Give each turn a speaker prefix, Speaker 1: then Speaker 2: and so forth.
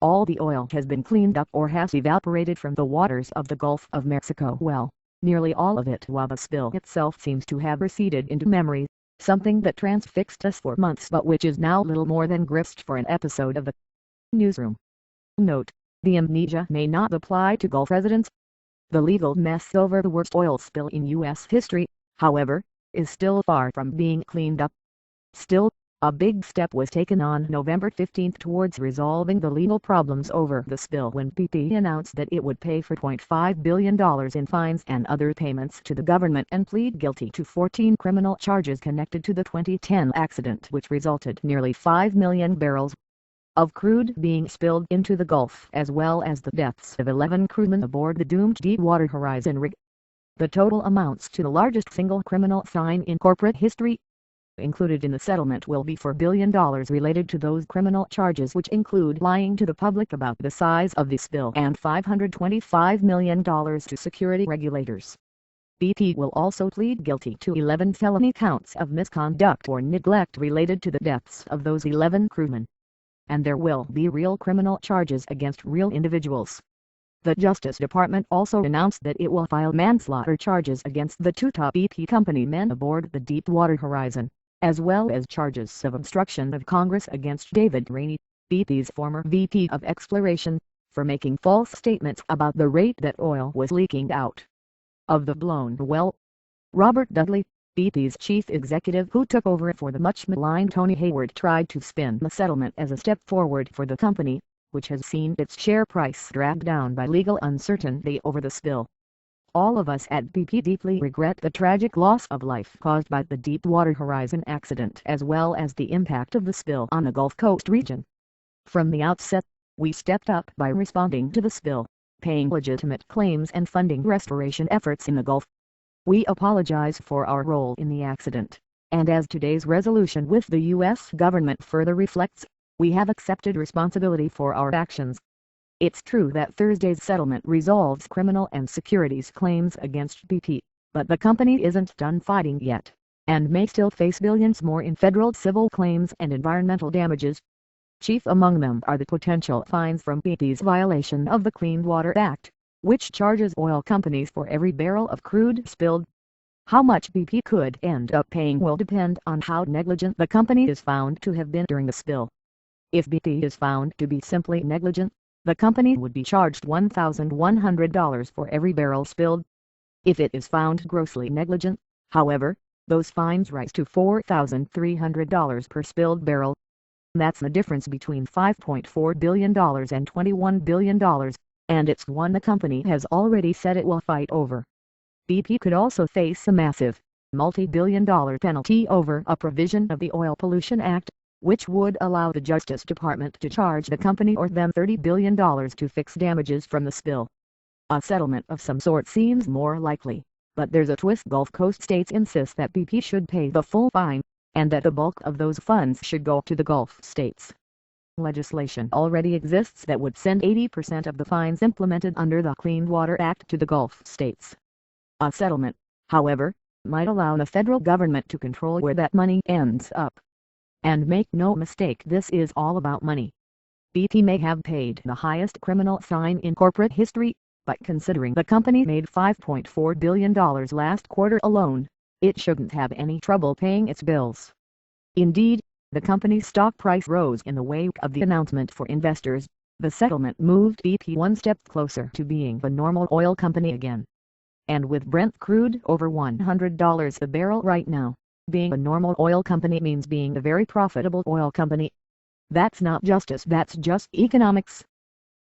Speaker 1: all the oil has been cleaned up or has evaporated from the waters of the Gulf of Mexico. Well, nearly all of it, while the spill itself seems to have receded into memory, something that transfixed us for months but which is now little more than grist for an episode of the newsroom. Note: the amnesia may not apply to Gulf residents. The legal mess over the worst oil spill in U.S. history, however, is still far from being cleaned up. Still, a big step was taken on November 15 towards resolving the legal problems over the spill when BP announced that it would pay $4.5 billion in fines and other payments to the government and plead guilty to 14 criminal charges connected to the 2010 accident which resulted nearly 5 million barrels of crude being spilled into the Gulf, as well as the deaths of 11 crewmen aboard the doomed Deepwater Horizon rig. The total amounts to the largest single criminal fine in corporate history. Included in the settlement will be $4 billion related to those criminal charges which include lying to the public about the size of the spill and $525 million to security regulators. BP will also plead guilty to 11 felony counts of misconduct or neglect related to the deaths of those 11 crewmen. And there will be real criminal charges against real individuals. The Justice Department also announced that it will file manslaughter charges against the two top BP company men aboard the Deepwater Horizon, as well as charges of obstruction of Congress against David Rainey, BP's former VP of Exploration, for making false statements about the rate that oil was leaking out of the blown well. Robert Dudley, BP's chief executive who took over for the much-maligned Tony Hayward, tried to spin the settlement as a step forward for the company, which has seen its share price dragged down by legal uncertainty over the spill. All of us at BP deeply regret the tragic loss of life caused by the Deepwater Horizon accident as well as the impact of the spill on the Gulf Coast region. From the outset, we stepped up by responding to the spill, paying legitimate claims and funding restoration efforts in the Gulf. We apologize for our role in the accident, and as today's resolution with the U.S. government further reflects, we have accepted responsibility for our actions. It's true that Thursday's settlement resolves criminal and securities claims against BP, but the company isn't done fighting yet, and may still face billions more in federal civil claims and environmental damages. Chief among them are the potential fines from BP's violation of the Clean Water Act, which charges oil companies for every barrel of crude spilled. How much BP could end up paying will depend on how negligent the company is found to have been during the spill. If BP is found to be simply negligent, the company would be charged $1,100 for every barrel spilled. If it is found grossly negligent, however, those fines rise to $4,300 per spilled barrel. That's the difference between $5.4 billion and $21 billion, and it's one the company has already said it will fight over. BP could also face a massive, multi-billion-dollar penalty over a provision of the Oil Pollution Act, which would allow the Justice Department to charge the company or them $30 billion to fix damages from the spill. A settlement of some sort seems more likely, but there's a twist. Gulf Coast states insist that BP should pay the full fine, and that the bulk of those funds should go to the Gulf states. Legislation already exists that would send 80% of the fines implemented under the Clean Water Act to the Gulf states. A settlement, however, might allow the federal government to control where that money ends up. And make no mistake, this is all about money. BP may have paid the highest criminal fine in corporate history, but considering the company made $5.4 billion last quarter alone, it shouldn't have any trouble paying its bills. Indeed, the company's stock price rose in the wake of the announcement for investors. The settlement moved BP one step closer to being a normal oil company again. And with Brent crude over $100 a barrel right now, being a normal oil company means being a very profitable oil company. That's not justice, that's just economics.